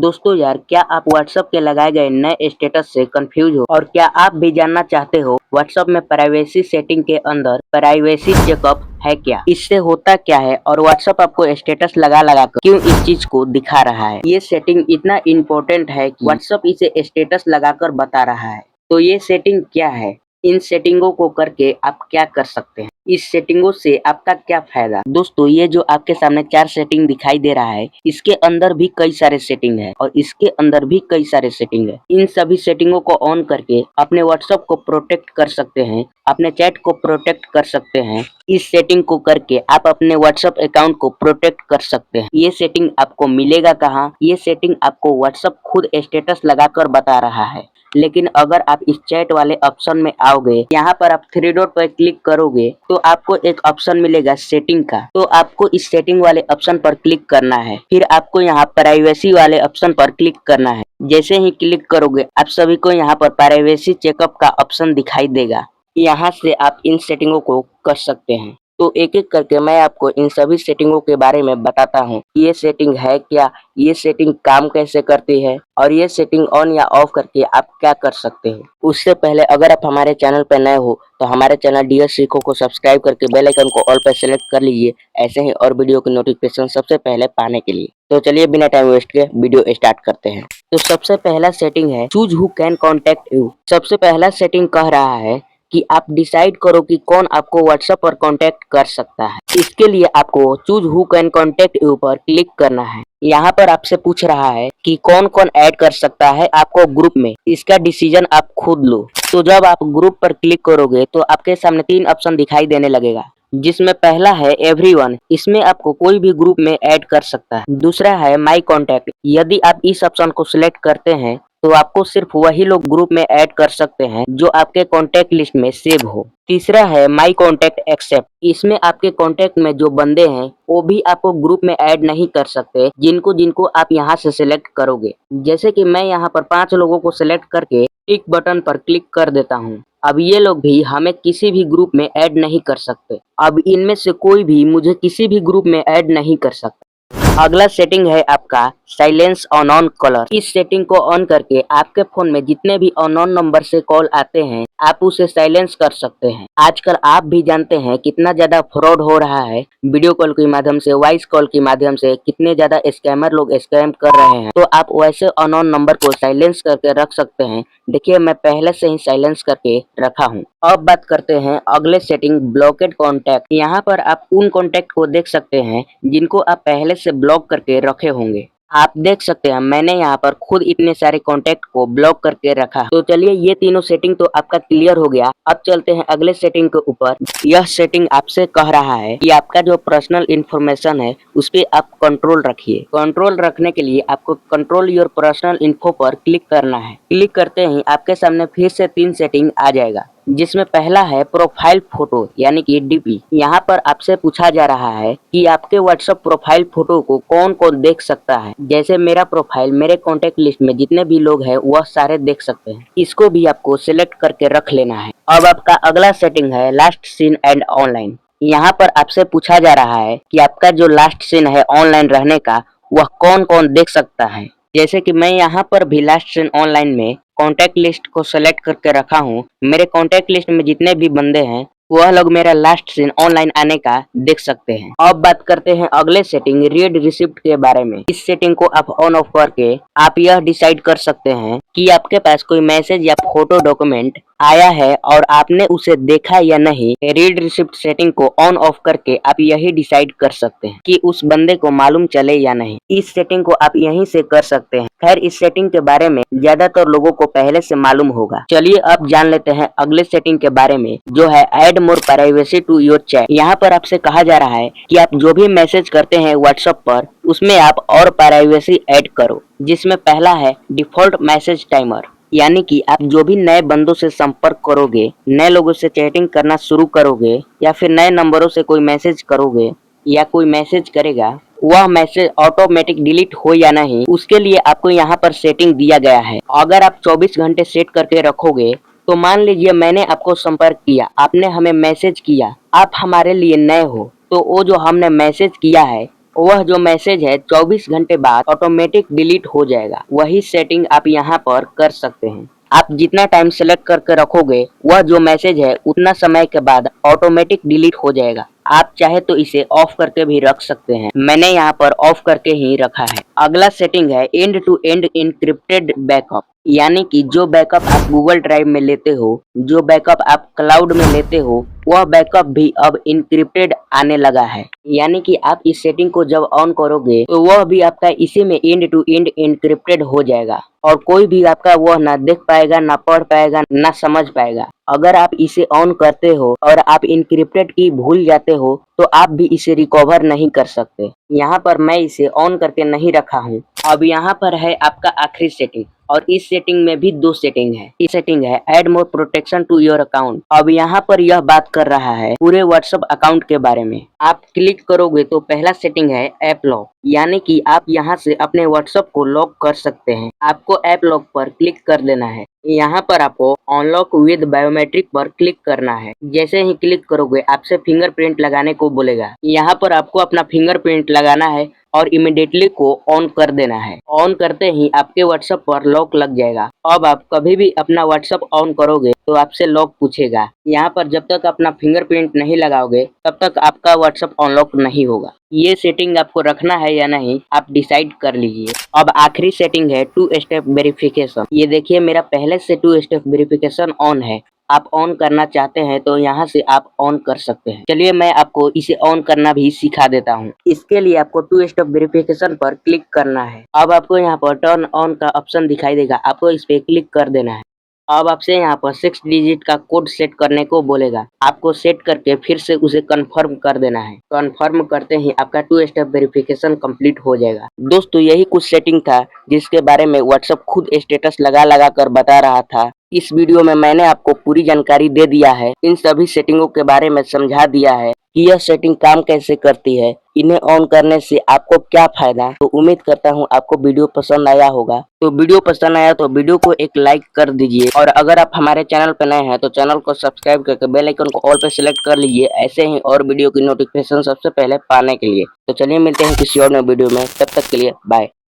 दोस्तों यार, क्या आप व्हाट्सएप के लगाए गए नए स्टेटस से कंफ्यूज हो और क्या आप भी जानना चाहते हो व्हाट्सएप में प्राइवेसी सेटिंग के अंदर प्राइवेसी चेकअप है क्या, इससे होता क्या है और व्हाट्सएप आपको स्टेटस लगा लगा कर क्यों इस चीज को दिखा रहा है। ये सेटिंग इतना इम्पोर्टेंट है कि व्हाट्सएप इसे स्टेटस लगाकर बता रहा है। तो ये सेटिंग क्या है, इन सेटिंगों को करके आप क्या कर सकते हैं, इस सेटिंगों से आपका क्या फायदा। दोस्तों, ये जो आपके सामने 4 सेटिंग दिखाई दे रहा है, इसके अंदर भी कई सारे सेटिंग है और इसके अंदर भी कई सारे सेटिंग है। इन सभी सेटिंगों को ऑन करके अपने व्हाट्सएप को प्रोटेक्ट कर सकते हैं, अपने चैट को प्रोटेक्ट कर सकते हैं। इस सेटिंग को करके आप अपने व्हाट्सएप अकाउंट को प्रोटेक्ट कर सकते हैं। ये सेटिंग आपको मिलेगा कहाँ? ये सेटिंग आपको व्हाट्सएप खुद स्टेटस लगाकर बता रहा है। लेकिन अगर आप इस चैट वाले ऑप्शन में आओगे, यहाँ पर आप 3 डॉट पर क्लिक करोगे तो आपको एक ऑप्शन मिलेगा सेटिंग का। तो आपको इस सेटिंग वाले ऑप्शन पर क्लिक करना है। फिर आपको यहाँ प्राइवेसी वाले ऑप्शन पर क्लिक करना है। जैसे ही क्लिक करोगे आप सभी को यहाँ पर प्राइवेसी चेकअप का ऑप्शन दिखाई देगा। यहाँ से आप इन सेटिंगों को कर सकते हैं। तो एक एक करके मैं आपको इन सभी सेटिंगों के बारे में बताता हूँ। ये सेटिंग है क्या, ये सेटिंग काम कैसे करती है और ये सेटिंग ऑन या ऑफ करके आप क्या कर सकते हैं। उससे पहले अगर आप हमारे चैनल पर नए हो तो हमारे चैनल डियर सीखो को सब्सक्राइब करके बेल आइकन को ऑल पर सेलेक्ट कर लीजिए, ऐसे ही और वीडियो की नोटिफिकेशन सबसे पहले पाने के लिए। तो चलिए बिना टाइम वेस्ट के वीडियो स्टार्ट करते हैं। तो सबसे पहला सेटिंग है choose who can contact you. सबसे पहला सेटिंग कह रहा है कि आप डिसाइड करो कि कौन आपको व्हाट्सएप पर कांटेक्ट कर सकता है। इसके लिए आपको choose who can contact you पर क्लिक करना है। यहाँ पर आपसे पूछ रहा है कि कौन कौन ऐड कर सकता है आपको ग्रुप में। इसका डिसीजन आप खुद लो। तो जब आप ग्रुप पर क्लिक करोगे तो आपके सामने 3 ऑप्शन दिखाई देने लगेगा, जिसमें पहला है एवरीवन। इसमें आपको कोई भी ग्रुप में ऐड कर सकता है। दूसरा है माई कॉन्टैक्ट। यदि आप इस ऑप्शन को सिलेक्ट करते हैं तो आपको सिर्फ वही लोग ग्रुप में ऐड कर सकते हैं जो आपके कॉन्टैक्ट लिस्ट में सेव हो। तीसरा है माई कॉन्टैक्ट एक्सेप्ट। इसमें आपके कॉन्टैक्ट में जो बंदे हैं वो भी आपको ग्रुप में ऐड नहीं कर सकते, जिनको जिनको आप यहाँ से सिलेक्ट करोगे। जैसे कि मैं यहाँ पर 5 लोगों को सिलेक्ट करके टिक बटन पर क्लिक कर देता हूँ। अब ये लोग भी हमें किसी भी ग्रुप में ऐड नहीं कर सकते। अब इनमें से कोई भी मुझे किसी भी ग्रुप में ऐड नहीं कर सकता। अगला सेटिंग है आपका साइलेंस अननोन कॉलर। इस सेटिंग को ऑन करके आपके फोन में जितने भी अननोन नंबर से कॉल आते हैं आप उसे साइलेंस कर सकते हैं। आजकल आप भी जानते हैं कितना ज्यादा फ्रॉड हो रहा है, वीडियो कॉल के माध्यम से, वॉइस कॉल के माध्यम से कितने ज्यादा स्कैमर लोग स्कैम कर रहे हैं। तो आप वैसे अननोन नंबर को साइलेंस करके रख सकते हैं। देखिए, मैं पहले से ही साइलेंस करके रखा हूँ। अब बात करते हैं अगले सेटिंग ब्लॉकेड कॉन्टैक्ट। यहाँ पर आप उन कॉन्टैक्ट को देख सकते हैं जिनको आप पहले से ब्लॉक करके रखे होंगे। आप देख सकते हैं मैंने यहाँ पर खुद इतने सारे कॉन्टैक्ट को ब्लॉक करके रखा। तो चलिए, ये तीनों सेटिंग तो आपका क्लियर हो गया। अब चलते हैं अगले सेटिंग के ऊपर। यह सेटिंग आपसे कह रहा है कि आपका जो पर्सनल इंफॉर्मेशन है उस पर आप कंट्रोल रखिए। कंट्रोल रखने के लिए आपको कंट्रोल योर पर्सनल इन्फो पर क्लिक करना है। क्लिक करते ही आपके सामने फिर से 3 सेटिंग आ जाएगा, जिसमें पहला है प्रोफाइल फोटो यानी कि डीपी। यहाँ पर आपसे पूछा जा रहा है कि आपके व्हाट्सएप प्रोफाइल फोटो को कौन कौन देख सकता है। जैसे मेरा प्रोफाइल, मेरे कॉन्टेक्ट लिस्ट में जितने भी लोग हैं वह सारे देख सकते हैं। इसको भी आपको सिलेक्ट करके रख लेना है। अब आपका अगला सेटिंग है लास्ट सीन एंड ऑनलाइन। यहाँ पर आपसे पूछा जा रहा है कि आपका जो लास्ट सीन है ऑनलाइन रहने का वह कौन कौन देख सकता है। जैसे कि मैं यहाँ पर भी लास्ट सीन ऑनलाइन में कॉन्टैक्ट लिस्ट को सेलेक्ट करके रखा हूँ। मेरे कॉन्टैक्ट लिस्ट में जितने भी बंदे हैं वह लोग मेरा लास्ट सीन ऑनलाइन आने का देख सकते हैं। अब बात करते हैं अगले सेटिंग रीड रिसिप्ट के बारे में। इस सेटिंग को आप ऑन ऑफ करके आप यह डिसाइड कर सकते हैं कि आपके पास कोई मैसेज या फोटो डॉक्यूमेंट आया है और आपने उसे देखा या नहीं। रीड रिसिप्ट सेटिंग को ऑन ऑफ करके आप यही डिसाइड कर सकते हैं कि उस बंदे को मालूम चले या नहीं। इस सेटिंग को आप यहीं से कर सकते हैं। खैर, इस सेटिंग के बारे में ज्यादातर लोगों को पहले से मालूम होगा। चलिए अब जान लेते हैं अगले सेटिंग के बारे में, जो है add more privacy to your chat. यहाँ पर आपसे कहा जा रहा है कि आप जो भी मैसेज करते हैं व्हाट्सएप पर उसमें आप और प्राइवेसी ऐड करो, जिसमें पहला है डिफॉल्ट मैसेज टाइमर। यानी कि आप जो भी नए बंदों से संपर्क करोगे, नए लोगों से चैटिंग करना शुरू करोगे या फिर नए नंबरों से कोई मैसेज करोगे या कोई मैसेज करेगा, वह मैसेज ऑटोमेटिक डिलीट हो या नहीं, उसके लिए आपको यहाँ पर सेटिंग दिया गया है। अगर आप 24 घंटे सेट करके रखोगे तो मान लीजिए मैंने आपको संपर्क किया, आपने हमें मैसेज किया, आप हमारे लिए नए हो, तो वो जो हमने मैसेज किया है वह जो मैसेज है 24 घंटे बाद ऑटोमेटिक डिलीट हो जाएगा। वही सेटिंग आप यहाँ पर कर सकते हैं। आप जितना टाइम सेलेक्ट करके रखोगे वह जो मैसेज है उतना समय के बाद ऑटोमेटिक डिलीट हो जाएगा। आप चाहे तो इसे ऑफ करके भी रख सकते हैं। मैंने यहाँ पर ऑफ करके ही रखा है। अगला सेटिंग है end to end encrypted backup, यानी कि जो बैकअप आप गूगल ड्राइव में लेते हो, जो बैकअप आप क्लाउड में लेते हो, वह बैकअप भी अब इनक्रिप्टेड आने लगा है। यानी कि आप इस सेटिंग को जब ऑन करोगे तो वह भी आपका इसी में एंड टू एंड इनक्रिप्टेड हो जाएगा और कोई भी आपका वह ना देख पाएगा, ना पढ़ पाएगा, ना समझ पाएगा। अगर आप इसे ऑन करते हो और आप इनक्रिप्टेड की भूल जाते हो तो आप भी इसे रिकवर नहीं कर सकते। यहाँ पर मैं इसे ऑन करके नहीं रखा हूँ। अब यहाँ पर है आपका आखिरी सेटिंग और इस सेटिंग में भी दो सेटिंग है। इस सेटिंग है add more protection to your account. अब यहाँ पर यह बात कर रहा है पूरे व्हाट्सएप अकाउंट के बारे में। आप क्लिक करोगे तो पहला सेटिंग है ऐप लॉक, यानी कि आप यहाँ से अपने व्हाट्सएप को लॉक कर सकते हैं। आपको ऐप लॉक पर क्लिक कर देना है। यहाँ पर आपको अनलॉक विद बायोमेट्रिक पर क्लिक करना है। जैसे ही क्लिक करोगे आपसे फिंगरप्रिंट लगाने को बोलेगा। यहाँ पर आपको अपना फिंगरप्रिंट लगाना है और इमिडिएटली को ऑन कर देना है। ऑन करते ही आपके व्हाट्सएप पर लॉक लग जाएगा। अब आप कभी भी अपना व्हाट्सएप ऑन करोगे तो आपसे लॉक पूछेगा। यहाँ पर जब तक अपना फिंगरप्रिंट नहीं लगाओगे तब तक आपका व्हाट्सएप अनलॉक नहीं होगा। ये सेटिंग आपको रखना है या नहीं आप डिसाइड कर लीजिए। अब आखिरी सेटिंग है 2 स्टेप वेरिफिकेशन। ये देखिए मेरा पहले से 2 स्टेप वेरिफिकेशन ऑन है। आप ऑन करना चाहते हैं तो यहाँ से आप ऑन कर सकते हैं। चलिए मैं आपको इसे ऑन करना भी सिखा देता हूँ। इसके लिए आपको 2 स्टेप वेरिफिकेशन पर क्लिक करना है। अब आपको यहाँ पर टर्न ऑन का ऑप्शन दिखाई देगा, आपको इस पे क्लिक कर देना है। अब आपसे यहाँ पर 6 डिजिट का कोड सेट करने को बोलेगा। आपको सेट करके फिर से उसे कंफर्म कर देना है। कंफर्म करते ही आपका 2 स्टेप वेरिफिकेशन कंप्लीट हो जाएगा। दोस्तों यही कुछ सेटिंग था जिसके बारे में व्हाट्सएप खुद स्टेटस लगा कर बता रहा था। इस वीडियो में मैंने आपको पूरी जानकारी दे दिया है। इन सभी सेटिंगों के बारे में समझा दिया है कि यह सेटिंग काम कैसे करती है, इन्हें ऑन करने से आपको क्या फायदा। तो उम्मीद करता हूँ आपको वीडियो पसंद आया होगा। तो वीडियो पसंद आया तो वीडियो को एक लाइक कर दीजिए और अगर आप हमारे चैनल पर नए हैं तो चैनल को सब्सक्राइब करके बेल आइकन को ऑल पे सिलेक्ट कर लीजिए, ऐसे ही और वीडियो की नोटिफिकेशन सबसे पहले पाने के लिए। तो चलिए मिलते हैं किसी और नए वीडियो में, तब तक के लिए बाय।